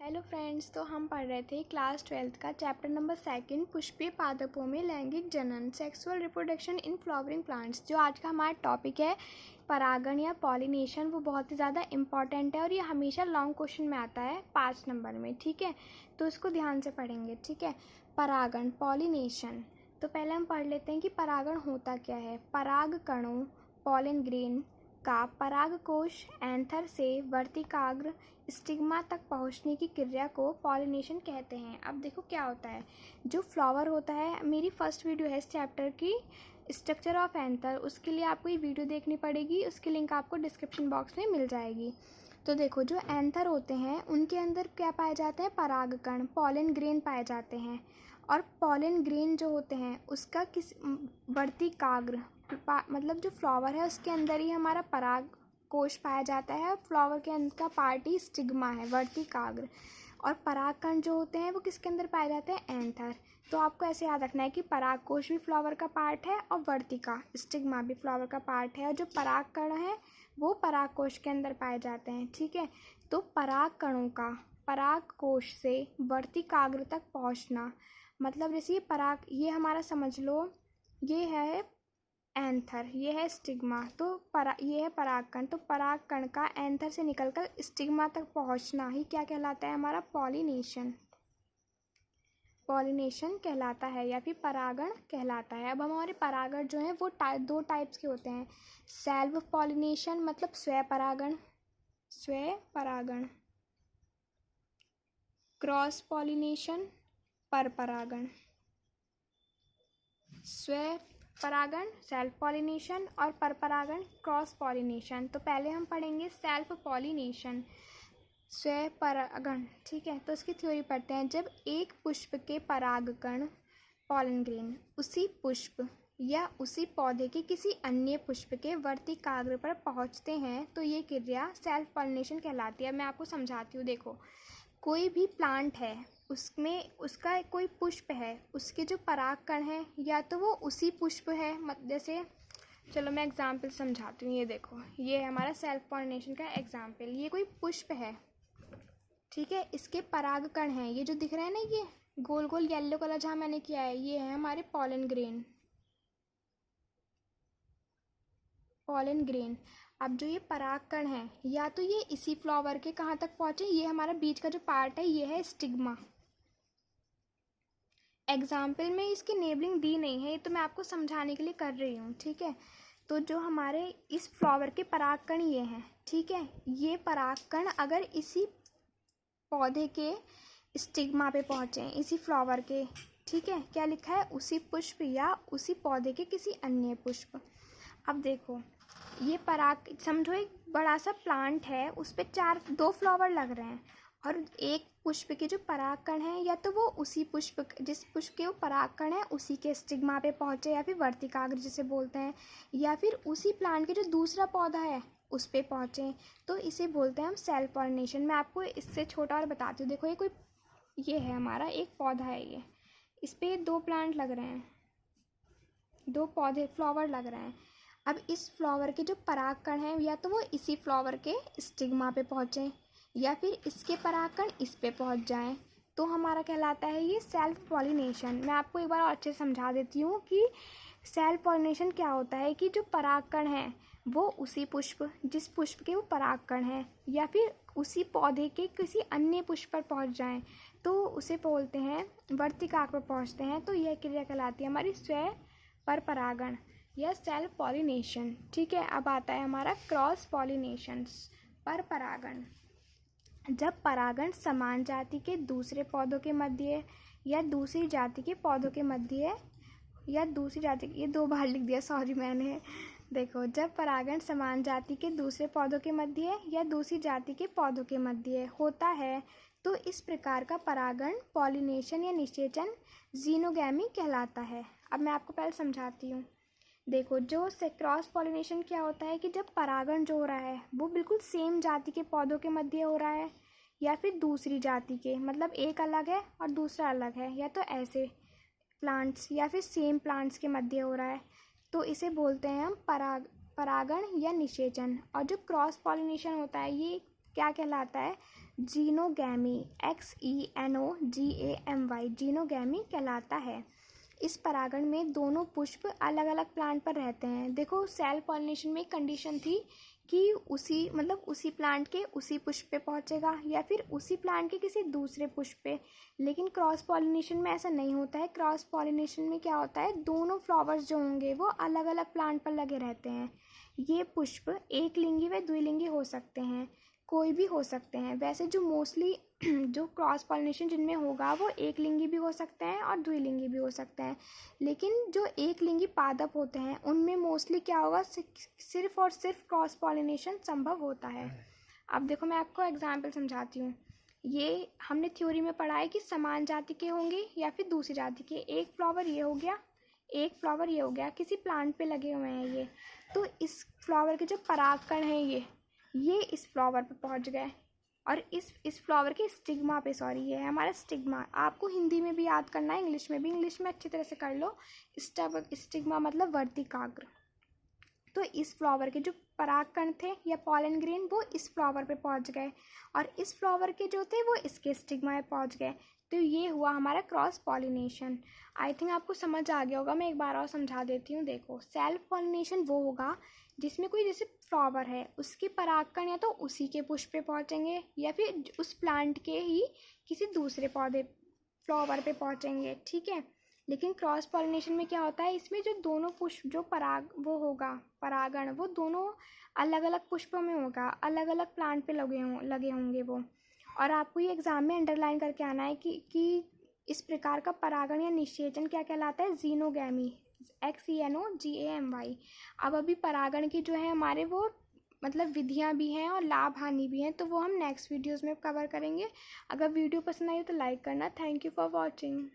Hello friends, तो हम पढ़ रहे थे क्लास 12th का चैप्टर नंबर 2 पुष्पीय पादपों में लैंगिक जनन sexual reproduction in flowering plants. जो आज का हमारा टॉपिक है परागण या पॉलिनेशन, वो बहुत ही ज़्यादा इम्पॉर्टेंट है और ये हमेशा लॉन्ग क्वेश्चन में आता है 5 नंबर में। ठीक है, तो इसको ध्यान से पढ़ेंगे। ठीक है, परागण पॉलिनेशन। तो पहले हम पढ़ लेते हैं कि परागण होता क्या है। पराग कणों पॉलन ग्रेन का परागकोश एंथर से वर्तिकाग्र स्टिग्मा तक पहुंचने की क्रिया को पॉलिनेशन कहते हैं। अब देखो क्या होता है। जो फ्लावर होता है, मेरी फर्स्ट वीडियो है इस चैप्टर की, स्ट्रक्चर ऑफ एंथर, उसके लिए आपको ये वीडियो देखनी पड़ेगी। उसकी लिंक आपको डिस्क्रिप्शन बॉक्स में मिल जाएगी। तो देखो, जो एंथर होते हैं उनके अंदर क्या पाए जाते हैं, परागकण पॉलन ग्रेन पाए जाते हैं। और पॉलन ग्रेन जो होते हैं उसका किस वर्तिकाग्र मतलब जो फ्लावर है उसके अंदर ही हमारा पराग कोश पाया जाता है। फ्लावर के अंदर का पार्ट ही स्टिग्मा है, वर्तिकाग्र। और परागकण जो होते हैं वो किसके अंदर पाए जाते हैं, एंथर। तो आपको ऐसे याद रखना है कि पराग कोश भी फ्लावर का पार्ट है और वर्तिका स्टिग्मा भी फ्लावर का पार्ट है। और जो परागकण है वो पराग कोश के अंदर पाए जाते हैं। ठीक है, तो पराग कणों का पराग कोश से वर्तिकाग्र तक पहुंचना, मतलब जैसे ये पराग, ये हमारा समझ लो ये है एंथर, ये है स्टिग्मा, तो ये है परागकण। तो परागकण का एंथर से निकलकर स्टिग्मा तक पहुंचना ही क्या कहलाता है, हमारा पॉलिनेशन। पॉलिनेशन कहलाता है या फिर परागण कहलाता है। अब हमारे परागण जो हैं वो दो टाइप्स के होते हैं। सेल्फ पॉलिनेशन मतलब स्वयं परागण, क्रॉस पॉलिनेशन पर परागण। स्वयं परागण सेल्फ पॉलिनेशन और पर परागण क्रॉस पॉलिनेशन। तो पहले हम पढ़ेंगे सेल्फ पॉलिनेशन, स्वयं परागण। ठीक है, तो इसकी थ्योरी पढ़ते हैं। जब एक पुष्प के परागकण पॉलन ग्रेन उसी पुष्प या उसी पौधे के किसी अन्य पुष्प के वर्तिकाग्र पर पहुंचते हैं तो ये क्रिया सेल्फ पॉलिनेशन कहलाती है। मैं आपको समझाती हूँ। देखो, कोई भी प्लांट है, उसमें उसका कोई पुष्प है, उसके जो परागकण हैं या तो वो उसी पुष्प है, जैसे चलो मैं एग्जाम्पल समझाती हूँ। ये देखो, ये है हमारा सेल्फ पॉलिनेशन का एग्जाम्पल। ये कोई पुष्प है, ठीक है, इसके परागकण हैं, ये जो दिख रहा है ना, ये गोल गोल येलो कलर जहाँ मैंने किया है, ये है हमारे पॉलन ग्रेन। अब जो ये परागकण है, या तो ये इसी फ्लावर के कहाँ तक पहुंचे, ये हमारा बीच का जो पार्ट है ये है स्टिग्मा। एग्जाम्पल में इसकी नेबलिंग दी नहीं है, ये तो मैं आपको समझाने के लिए कर रही हूँ। ठीक है, तो जो हमारे इस फ्लावर के परागकण ये हैं, ठीक है, ये परागकण अगर इसी पौधे के स्टिग्मा पे पहुँचे, इसी फ्लावर के, ठीक है, क्या लिखा है, उसी पुष्प या उसी पौधे के किसी अन्य पुष्प। अब देखो, ये पराग समझो एक बड़ा सा प्लांट है, उस पर दो फ्लावर लग रहे हैं और एक पुष्प के जो परागकण है या तो वो उसी पुष्प, जिस पुष्प के वो परागकण है उसी के स्टिग्मा पे पहुँचे या फिर वर्तिकाग्र जिसे बोलते हैं, या फिर उसी प्लांट के जो दूसरा पौधा है उस पे पहुँचे, तो इसे बोलते हैं हम सेल्फ पॉलिनेशन। मैं आपको इससे छोटा और बताती हूँ। देखो, ये है हमारा एक पौधा है, ये इस पर दो प्लांट लग रहे हैं, दो पौधे फ्लावर लग रहे हैं। अब इस फ्लावर के जो परागकण हैं या तो वो इसी फ्लावर के स्टिग्मा पे पहुँचे या फिर इसके परागकण इस पे पहुँच जाएं, तो हमारा कहलाता है ये सेल्फ पॉलिनेशन। मैं आपको एक बार और अच्छे से समझा देती हूँ कि सेल्फ पॉलिनेशन क्या होता है। कि जो परागकण हैं वो उसी पुष्प, जिस पुष्प के वो परागकण हैं, या फिर उसी पौधे के किसी अन्य पुष्प पर पहुँच जाएँ तो उसे बोलते हैं वर्तिकाग्र पर पहुँचते हैं, तो यह क्रिया कहलाती है हमारी स्वयं पर परागण या सेल्फ पॉलिनेशन। ठीक है, अब आता है हमारा क्रॉस पॉलिनेशन, पर परागण। जब परागण समान जाति के दूसरे पौधों के मध्य या दूसरी जाति के पौधों के मध्य या दूसरी जाति, ये दो बार लिख दिया, सॉरी मैंने। देखो, जब परागण समान जाति के दूसरे पौधों के मध्य या दूसरी जाति के पौधों के मध्य होता है तो इस प्रकार का परागण पॉलिनेशन या निषेचन जीनोगैमी कहलाता है। अब मैं आपको पहले समझाती हूँ। देखो, जो क्रॉस पॉलिनेशन क्या होता है कि जब परागण जो हो रहा है वो बिल्कुल सेम जाति के पौधों के मध्य हो रहा है या फिर दूसरी जाति के, मतलब एक अलग है और दूसरा अलग है, या तो ऐसे प्लांट्स या फिर सेम प्लांट्स के मध्य हो रहा है, तो इसे बोलते हैं हम परागण या निषेचन। और जो क्रॉस पॉलिनेशन होता है ये क्या कहलाता है? जीनोगैमी, XENOGAMY, जीनोगैमी कहलाता है। इस परागण में दोनों पुष्प अलग अलग प्लांट पर रहते हैं। देखो सेल्फ पॉलिनेशन में एक कंडीशन थी कि उसी प्लांट के उसी पुष्प पे पहुंचेगा या फिर उसी प्लांट के किसी दूसरे पुष्प पे, लेकिन क्रॉस पॉलिनेशन में ऐसा नहीं होता है। क्रॉस पॉलिनेशन में क्या होता है, दोनों फ्लावर्स जो होंगे वो अलग अलग प्लांट पर लगे रहते हैं। ये पुष्प एक लिंगी व द्विलिंगी हो सकते हैं, कोई भी हो सकते हैं। वैसे जो मोस्टली जो क्रॉस पॉलिनेशन जिनमें होगा वो एक लिंगी भी हो सकते हैं और द्विलिंगी भी हो सकते हैं, लेकिन जो एक लिंगी पादप होते हैं उनमें मोस्टली क्या होगा, सिर्फ और सिर्फ क्रॉस पॉलिनेशन संभव होता है। अब देखो मैं आपको एग्जाम्पल समझाती हूँ। ये हमने थ्योरी में पढ़ा है कि समान जाति के होंगे या फिर दूसरी जाति के। एक फ्लावर ये हो गया, एक फ्लावर ये हो गया, किसी प्लांट पे लगे हुए हैं ये। तो इस फ्लावर के जो परागकण हैं ये इस फ्लावर पे पहुंच गए और इस फ्लावर के स्टिग्मा पे, सॉरी ये है हमारा स्टिग्मा। आपको हिंदी में भी याद करना है, इंग्लिश में भी, इंग्लिश में अच्छी तरह से कर लो। स्टिग्मा मतलब वर्तिकाग्र। तो इस फ्लावर के जो परागकण थे या पॉलन ग्रेन वो इस फ्लावर पे पहुंच गए और इस फ्लावर के जो थे वो इसके स्टिग्मा में पहुंच गए। तो ये हुआ हमारा क्रॉस पॉलिनेशन। आई थिंक आपको समझ आ गया होगा, मैं एक बार और समझा देती हूँ। देखो सेल्फ पॉलिनेशन वो होगा जिसमें कोई जैसे फ्लावर है उसके परागकण या तो उसी के पुष्प पे पहुँचेंगे या फिर उस प्लांट के ही किसी दूसरे पौधे फ्लावर पे पहुँचेंगे, ठीक है। लेकिन क्रॉस पॉलिनेशन में क्या होता है, इसमें जो दोनों पुष्प जो परागण वो दोनों अलग अलग पुष्पों में होगा, अलग अलग प्लांट पे लगे होंगे वो। और आपको ये एग्जाम में अंडरलाइन करके आना है कि इस प्रकार का परागण या निषेचन क्या कहलाता है, जीनोगैमी, XENOGAMY। अब अभी परागण की जो है हमारे वो विधियां भी हैं और लाभ हानि भी हैं, तो वो हम नेक्स्ट वीडियोज़ में कवर करेंगे। अगर वीडियो पसंद आई हो तो लाइक करना। Thank you for watching.